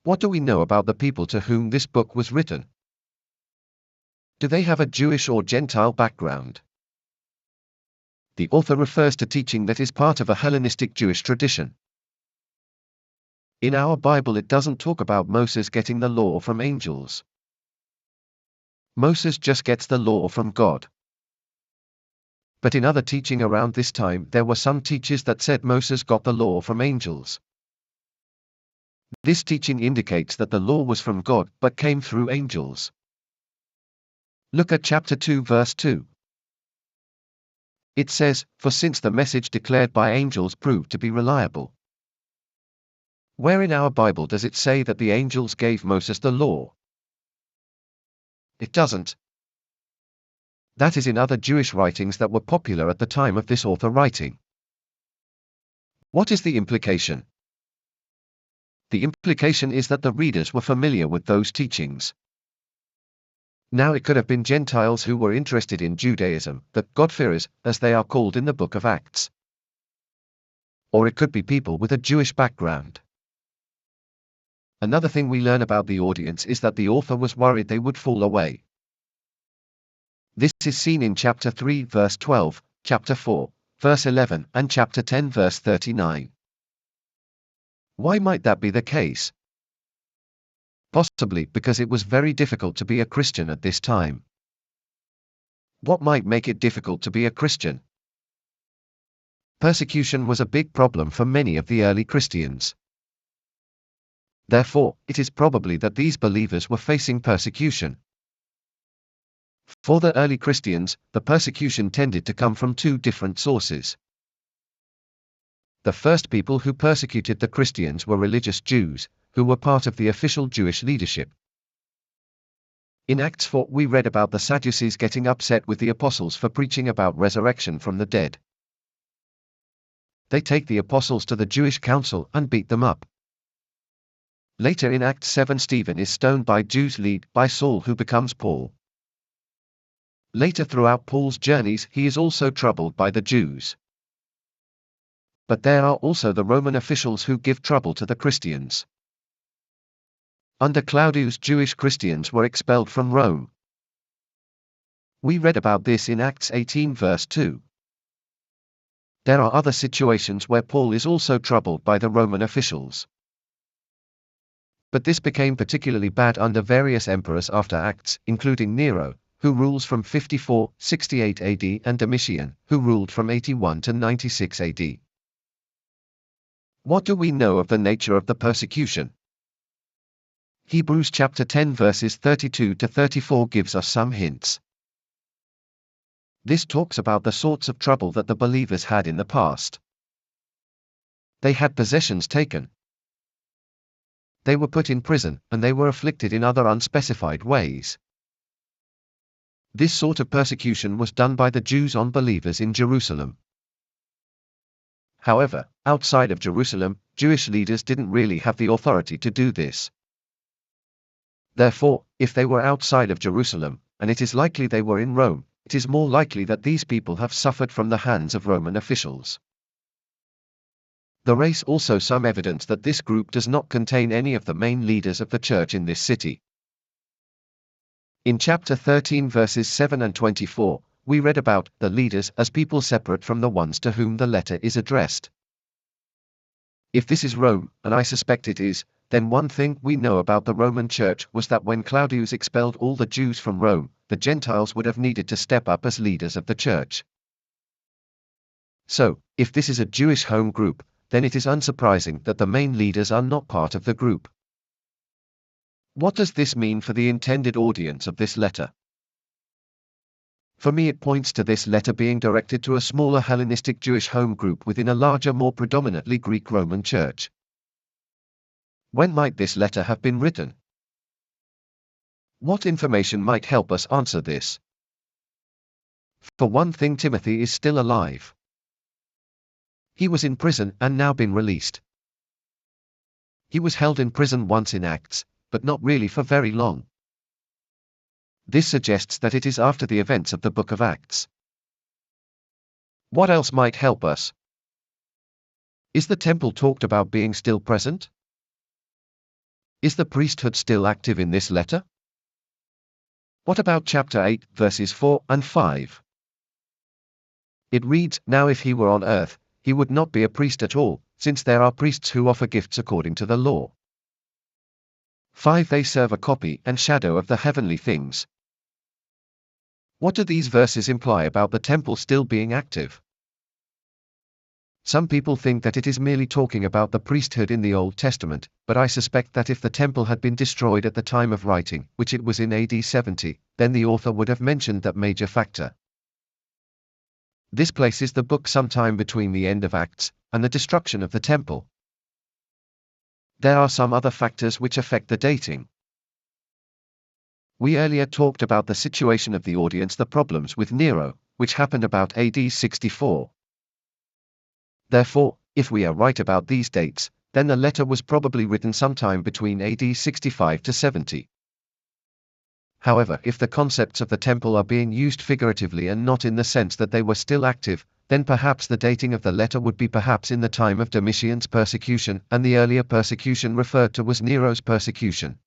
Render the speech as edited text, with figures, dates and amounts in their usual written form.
What do we know about the people to whom this book was written? Do they have a Jewish or Gentile background? The author refers to teaching that is part of a Hellenistic Jewish tradition. In our Bible, it doesn't talk about Moses getting the law from angels. Moses just gets the law from God. But in other teaching around this time, there were some teachers that said Moses got the law from angels. This teaching indicates that the law was from God but came through angels. Look at chapter 2 verse 2. It says, "For since the message declared by angels proved to be reliable." Where in our Bible does it say that the angels gave Moses the law? It doesn't. That is in other Jewish writings that were popular at the time of this author writing. What is the implication? The implication is that the readers were familiar with those teachings. Now it could have been Gentiles who were interested in Judaism, the God-fearers, as they are called in the book of Acts. Or it could be people with a Jewish background. Another thing we learn about the audience is that the author was worried they would fall away. This is seen in chapter 3 verse 12, chapter 4, verse 11, and chapter 10 verse 39. Why might that be the case? Possibly because it was very difficult to be a Christian at this time. What might make it difficult to be a Christian? Persecution was a big problem for many of the early Christians. Therefore, it is probably that these believers were facing persecution. For the early Christians, the persecution tended to come from two different sources. The first people who persecuted the Christians were religious Jews, who were part of the official Jewish leadership. In Acts 4, we read about the Sadducees getting upset with the apostles for preaching about resurrection from the dead. They take the apostles to the Jewish council and beat them up. Later in Acts 7, Stephen is stoned by Jews led by Saul, who becomes Paul. Later throughout Paul's journeys, he is also troubled by the Jews. But there are also the Roman officials who give trouble to the Christians. Under Claudius, Jewish Christians were expelled from Rome. We read about this in Acts 18 verse 2. There are other situations where Paul is also troubled by the Roman officials. But this became particularly bad under various emperors after Acts, including Nero, who rules from 54-68 AD, and Domitian, who ruled from 81 to 96 AD. What do we know of the nature of the persecution? Hebrews chapter 10 verses 32 to 34 gives us some hints. This talks about the sorts of trouble that the believers had in the past. They had possessions taken. They were put in prison, and they were afflicted in other unspecified ways. This sort of persecution was done by the Jews on believers in Jerusalem. However, outside of Jerusalem, Jewish leaders didn't really have the authority to do this. Therefore, if they were outside of Jerusalem, and it is likely they were in Rome, it is more likely that these people have suffered from the hands of Roman officials. There is also some evidence that this group does not contain any of the main leaders of the church in this city. In chapter 13 verses 7 and 24, we read about the leaders as people separate from the ones to whom the letter is addressed. If this is Rome, and I suspect it is, then one thing we know about the Roman Church was that when Claudius expelled all the Jews from Rome, the Gentiles would have needed to step up as leaders of the church. So, if this is a Jewish home group, then it is unsurprising that the main leaders are not part of the group. What does this mean for the intended audience of this letter? For me, it points to this letter being directed to a smaller Hellenistic Jewish home group within a larger, more predominantly Greek Roman church. When might this letter have been written? What information might help us answer this? For one thing, Timothy is still alive. He was in prison and now been released. He was held in prison once in Acts, but not really for very long. This suggests that it is after the events of the book of Acts. What else might help us? Is the temple talked about being still present? Is the priesthood still active in this letter? What about chapter 8, verses 4 and 5? It reads, "Now if he were on earth, he would not be a priest at all, since there are priests who offer gifts according to the law." 5. They serve a copy and shadow of the heavenly things. What do these verses imply about the temple still being active? Some people think that it is merely talking about the priesthood in the Old Testament, but I suspect that if the temple had been destroyed at the time of writing, which it was in AD 70, then the author would have mentioned that major factor. This places the book sometime between the end of Acts and the destruction of the temple. There are some other factors which affect the dating. We earlier talked about the situation of the audience, the problems with Nero, which happened about AD 64. Therefore, if we are right about these dates, then the letter was probably written sometime between AD 65 to 70. However, if the concepts of the temple are being used figuratively and not in the sense that they were still active, then perhaps the dating of the letter would be perhaps in the time of Domitian's persecution, and the earlier persecution referred to was Nero's persecution.